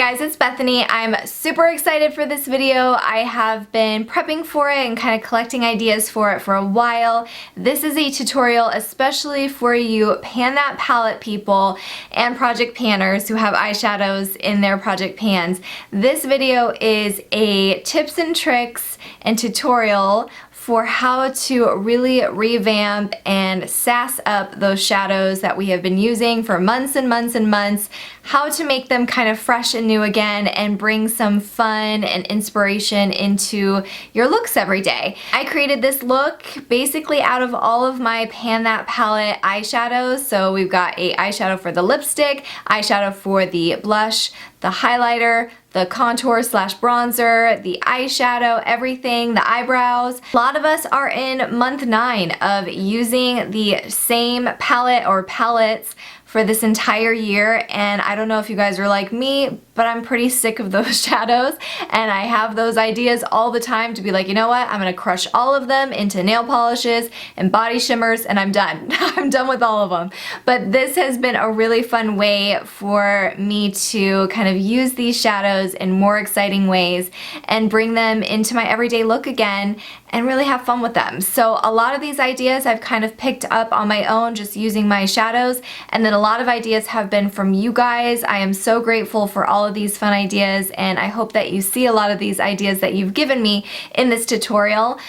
guys, it's Bethany. I'm super excited for this video. I have been prepping for it and kind of collecting ideas for it for a while. This is a tutorial especially for you pan that palette people and project panners who have eyeshadows in their project pans. This video is a tips and tricks and tutorial for how to really revamp and sass up those shadows that we have been using for months and months and months, how to make them kind of fresh and new again and bring some fun and inspiration into your looks every day. I created this look basically out of all of my Pan That Palette eyeshadows. So we've got a eyeshadow for the lipstick, eyeshadow for the blush, the highlighter, the contour slash bronzer, the eyeshadow, everything, the eyebrows. A lot of us are in month 9 of using the same palette or palettes for this entire year, and I don't know if you guys are like me, but I'm pretty sick of those shadows, and I have those ideas all the time to be like, you know what, I'm gonna crush all of them into nail polishes and body shimmers, and I'm done. I'm done with all of them. But this has been a really fun way for me to kind of use these shadows in more exciting ways and bring them into my everyday look again and really have fun with them. So a lot of these ideas I've kind of picked up on my own just using my shadows, and then a lot of ideas have been from you guys. I am so grateful for all of these fun ideas, and I hope that you see a lot of these ideas that you've given me in this tutorial.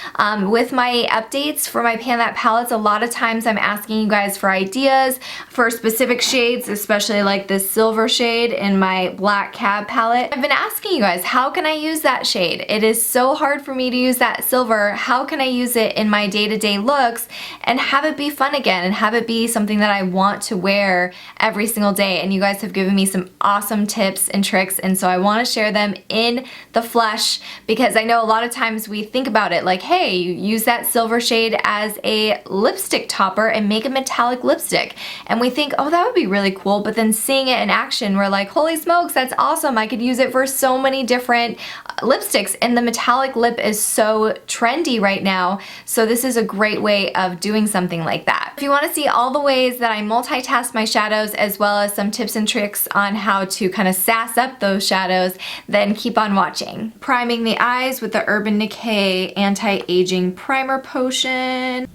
With my updates for my Pan That palettes, a lot of times I'm asking you guys for ideas for specific shades, especially like this silver shade in my Black Cab palette. I've been asking you guys, how can I use that shade? It is so hard for me to use that silver. How can I use it in my day-to-day looks and have it be fun again and have it be something that I want to wear every single day? And you guys have given me some awesome tips and tricks, and so I want to share them in the flesh, because I know a lot of times we think about it like, hey, you use that silver shade as a lipstick topper and make a metallic lipstick, and we think, oh, that would be really cool, but then seeing it in action, we're like, holy smokes, that's awesome. I could use it for so many different lipsticks, and the metallic lip is so trendy right now, so this is a great way of doing something like that. If you want to see all the ways that I multitask my shadows as well as some tips and tricks on how to kind of sass up those shadows, then keep on watching. Priming the eyes with the Urban Decay Anti-Aging Primer Potion.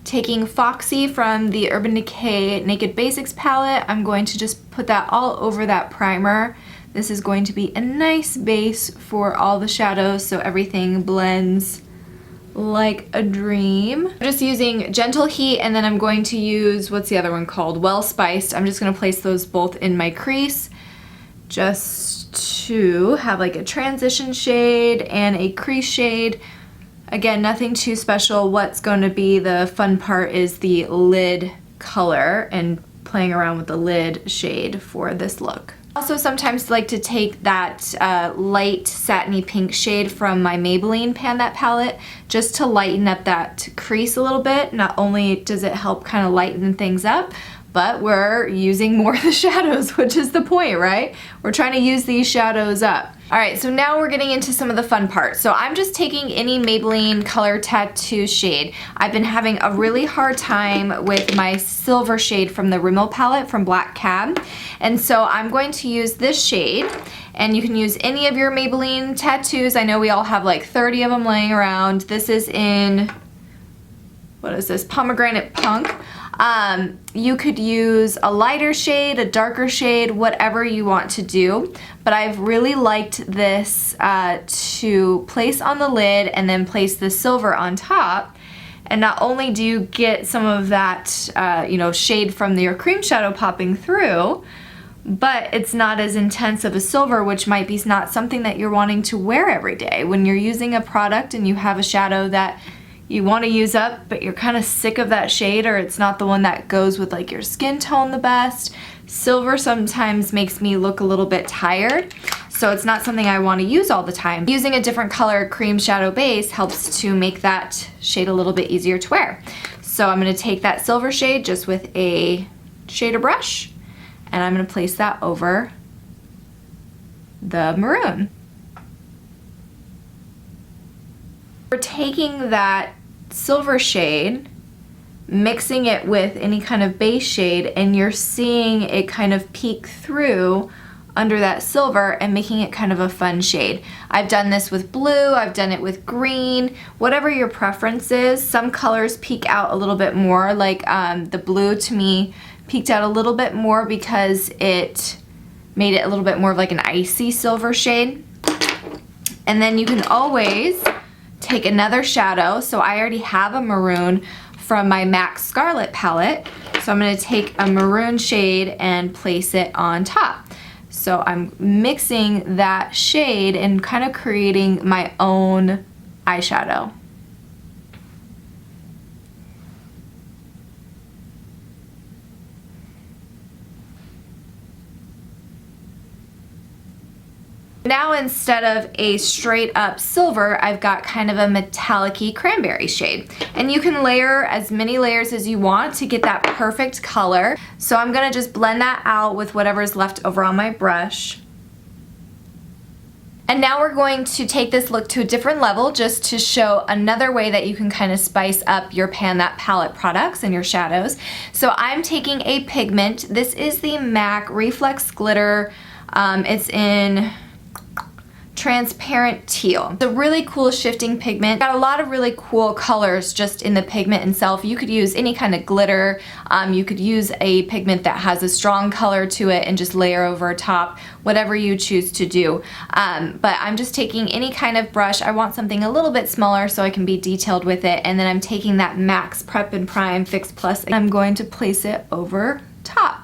Taking Foxy from the Urban Decay Naked Basics palette, I'm going to just put that all over that primer. This is going to be a nice base for all the shadows so everything blends like a dream. I'm just using Gentle Heat, and then I'm going to use, what's the other one called? Well Spiced. I'm just going to place those both in my crease just to have like a transition shade and a crease shade. Again, nothing too special. What's going to be the fun part is the lid color and playing around with the lid shade for this look. Also sometimes like to take that light satiny pink shade from my Maybelline Pan That palette just to lighten up that crease a little bit. Not only does it help kind of lighten things up, but we're using more of the shadows, which is the point, right? We're trying to use these shadows up. Alright, so now we're getting into some of the fun parts. So I'm just taking any Maybelline Color Tattoo shade. I've been having a really hard time with my silver shade from the Rimmel palette from Black Cab. And so I'm going to use this shade, and you can use any of your Maybelline tattoos. I know we all have like 30 of them laying around. This is in, what is this, Pomegranate Punk. You could use a lighter shade, a darker shade, whatever you want to do, but I've really liked this to place on the lid and then place the silver on top. And not only do you get some of that shade from your cream shadow popping through, but it's not as intense of a silver, which might be not something that you're wanting to wear every day. When you're using a product and you have a shadow that you want to use up, but you're kind of sick of that shade, or it's not the one that goes with like your skin tone the best. Silver sometimes makes me look a little bit tired, so it's not something I want to use all the time. Using a different color cream shadow base helps to make that shade a little bit easier to wear. So I'm going to take that silver shade just with a shader brush, and I'm going to place that over the maroon. We're taking that silver shade mixing it with any kind of base shade, and you're seeing it kind of peek through under that silver and making it kind of a fun shade. I've done this with blue, I've done it with green, whatever your preference is. Some colors peek out a little bit more, like the blue to me peeked out a little bit more because it made it a little bit more of like an icy silver shade. And then you can always take another shadow. So I already have a maroon from my MAC Scarlet palette. So I'm gonna take a maroon shade and place it on top. So I'm mixing that shade and kind of creating my own eyeshadow. Now instead of a straight up silver, I've got kind of a metallic-y cranberry shade. And you can layer as many layers as you want to get that perfect color. So I'm gonna just blend that out with whatever's left over on my brush. And now we're going to take this look to a different level just to show another way that you can kind of spice up your Pan That Palette products and your shadows. So I'm taking a pigment. This is the MAC Reflex Glitter. It's in transparent teal. It's a really cool shifting pigment. Got a lot of really cool colors just in the pigment itself. You could use any kind of glitter. You could use a pigment that has a strong color to it and just layer over top, whatever you choose to do. But I'm just taking any kind of brush. I want something a little bit smaller so I can be detailed with it. And then I'm taking that MAC's Prep and Prime Fix Plus and I'm going to place it over top.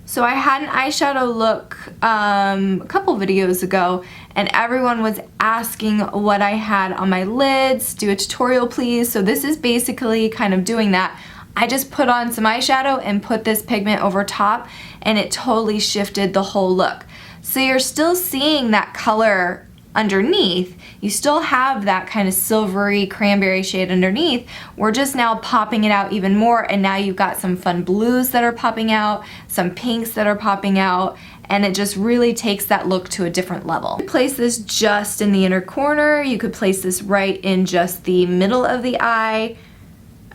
So I had an eyeshadow look a couple videos ago and everyone was asking what I had on my lids. Do a tutorial please. So this is basically kind of doing that. I just put on some eyeshadow and put this pigment over top and it totally shifted the whole look. So you're still seeing that color underneath. You still have that kind of silvery cranberry shade underneath. We're just now popping it out even more and now you've got some fun blues that are popping out, some pinks that are popping out, and it just really takes that look to a different level. You could place this just in the inner corner. You could place this right in just the middle of the eye.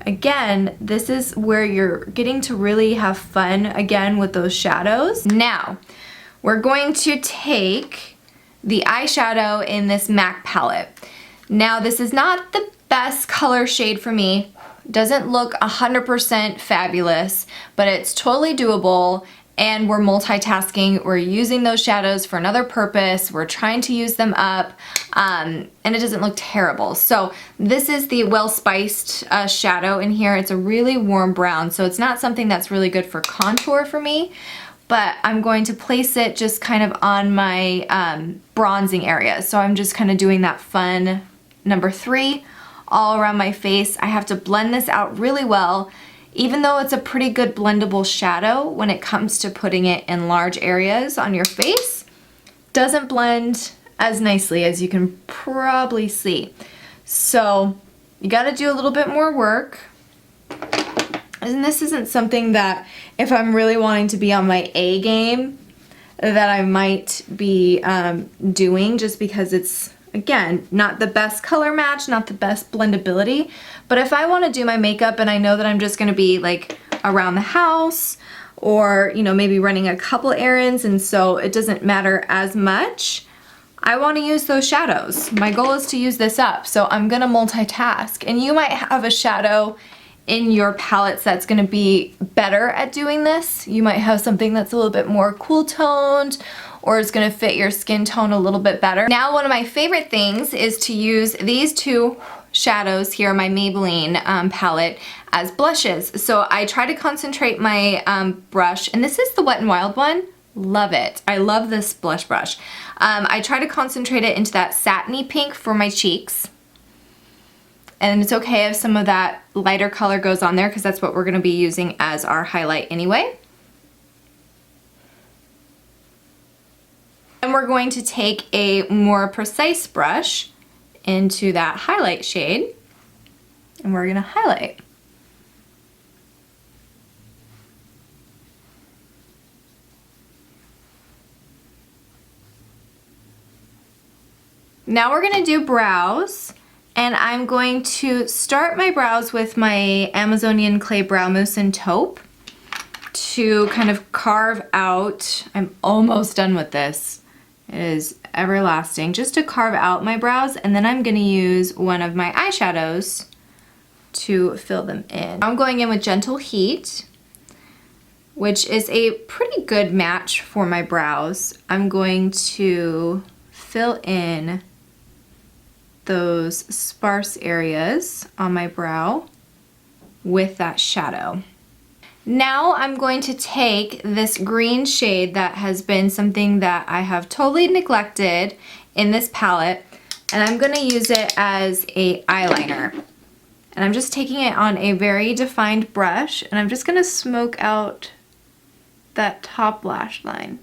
Again, this is where you're getting to really have fun again with those shadows. Now, we're going to take the eyeshadow in this MAC palette. Now this is not the best color shade for me. Doesn't look 100% fabulous, but it's totally doable and we're multitasking. We're using those shadows for another purpose. We're trying to use them up and it doesn't look terrible. So this is the Well Spiced shadow in here. It's a really warm brown, so it's not something that's really good for contour for me. But I'm going to place it just kind of on my bronzing area. So I'm just kind of doing that fun number 3 all around my face. I have to blend this out really well. Even though it's a pretty good blendable shadow when it comes to putting it in large areas on your face, doesn't blend as nicely as you can probably see. So you gotta do a little bit more work. And this isn't something that if I'm really wanting to be on my A game that I might be doing, just because it's, again, not the best color match, not the best blendability. But if I want to do my makeup and I know that I'm just going to be like around the house or, you know, maybe running a couple errands and so it doesn't matter as much, I want to use those shadows. My goal is to use this up, so I'm going to multitask. And you might have a shadow in your palettes that's gonna be better at doing this. You might have something that's a little bit more cool toned or is gonna fit your skin tone a little bit better. Now, one of my favorite things is to use these 2 shadows here, my Maybelline palette, as blushes. So I try to concentrate my brush, and this is the Wet n Wild one. Love it. I love this blush brush. I try to concentrate it into that satiny pink for my cheeks. And it's okay if some of that lighter color goes on there because that's what we're going to be using as our highlight anyway. And we're going to take a more precise brush into that highlight shade and we're going to highlight. Now we're going to do brows. And I'm going to start my brows with my Amazonian Clay Brow Mousse and Taupe to kind of carve out, I'm almost done with this. It is everlasting. Just to carve out my brows, and then I'm gonna use one of my eyeshadows to fill them in. I'm going in with Gentle Heat, which is a pretty good match for my brows. I'm going to fill in those sparse areas on my brow with that shadow. Now I'm going to take this green shade that has been something that I have totally neglected in this palette, and I'm going to use it as a eyeliner. And I'm just taking it on a very defined brush, and I'm just going to smoke out that top lash line.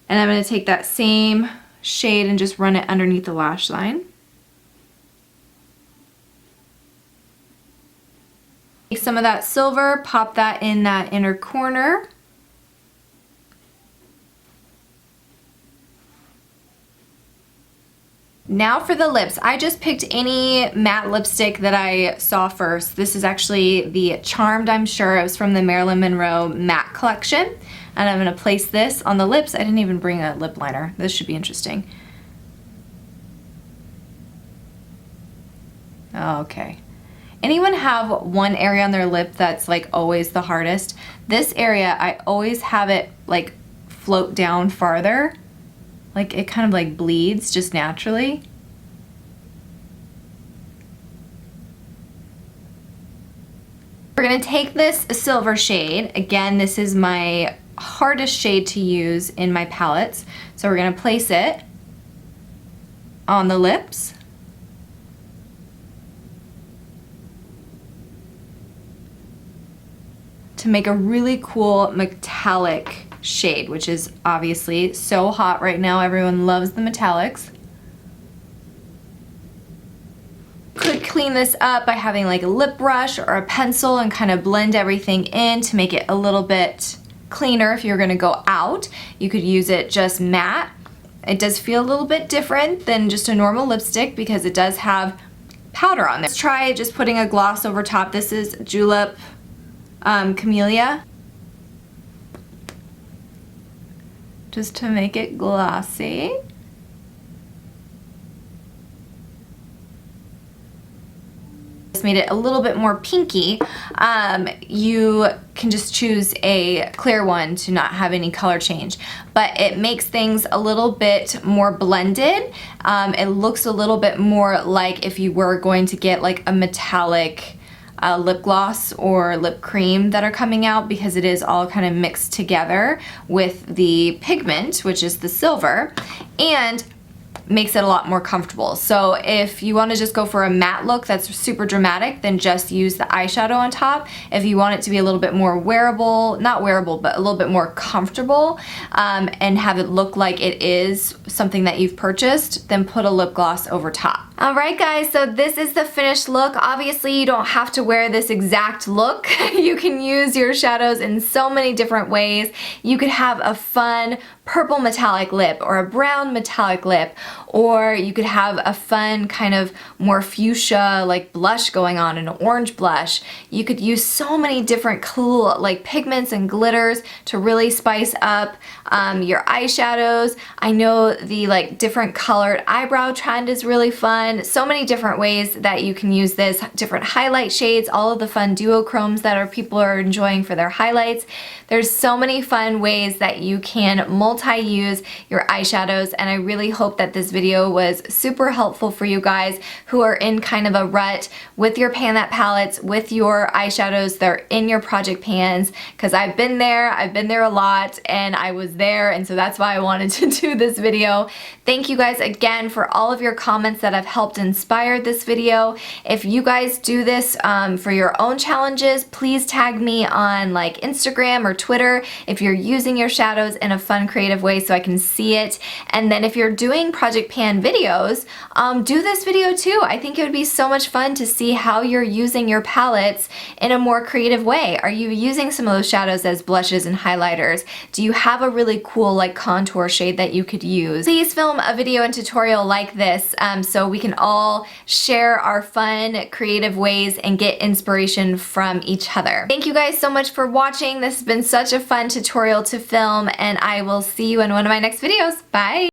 And I'm going to take that same shade and just run it underneath the lash line. Take some of that silver, pop that in that inner corner. Now for the lips, I just picked any matte lipstick that I saw first. This is actually the Charmed, I'm sure. It was from the Marilyn Monroe matte collection. And I'm gonna place this on the lips. I didn't even bring a lip liner. This should be interesting. Okay. Anyone have one area on their lip that's like always the hardest? This area, I always have it like float down farther. Like it kind of like bleeds just naturally. We're gonna take this silver shade. Again, this is my hardest shade to use in my palettes. So we're gonna place it on the lips. To make a really cool metallic shade, which is obviously so hot right now. Everyone loves the metallics. Could clean this up by having like a lip brush or a pencil and kind of blend everything in to make it a little bit cleaner. If you're gonna go out, you could use it just matte. It does feel a little bit different than just a normal lipstick because it does have powder on there. Let's try just putting a gloss over top. This is Julep Camellia. Just to make it glossy. Just made it a little bit more pinky. You can just choose a clear one to not have any color change, but it makes things a little bit more blended. It looks a little bit more like if you were going to get like a metallic lip gloss or lip cream that are coming out, because it is all kind of mixed together with the pigment, which is the silver, and makes it a lot more comfortable. So if you want to just go for a matte look that's super dramatic, then just use the eyeshadow on top. If you want it to be a little bit more wearable, not wearable, but a little bit more comfortable, and have it look like it is something that you've purchased, then put a lip gloss over top. Alright guys, so this is the finished look. Obviously you don't have to wear this exact look. You can use your shadows in so many different ways. You could have a fun purple metallic lip or a brown metallic lip, or you could have a fun kind of more fuchsia like blush going on, an orange blush. You could use so many different cool like pigments and glitters to really spice up your eyeshadows. I know the like different colored eyebrow trend is really fun. So many different ways that you can use this, different highlight shades, all of the fun duochromes that people are enjoying for their highlights. There's so many fun ways that you can multi-use your eyeshadows, and I really hope that this video was super helpful for you guys who are in kind of a rut with your pan that palettes, with your eyeshadows that are in your project pans, because I've been there a lot, and I was there, and so that's why I wanted to do this video. Thank you guys again for all of your comments that have helped inspire this video. If you guys do this for your own challenges, please tag me on like Instagram or Twitter if you're using your shadows in a fun creative way so I can see it. And then if you're doing project pan videos, do this video too. I think it would be so much fun to see how you're using your palettes in a more creative way. Are you using some of those shadows as blushes and highlighters? Do you have a really cool like contour shade that you could use? Please film a video and tutorial like this so we can all share our fun, creative ways and get inspiration from each other. Thank you guys so much for watching. This has been such a fun tutorial to film, and I will see you in one of my next videos. Bye!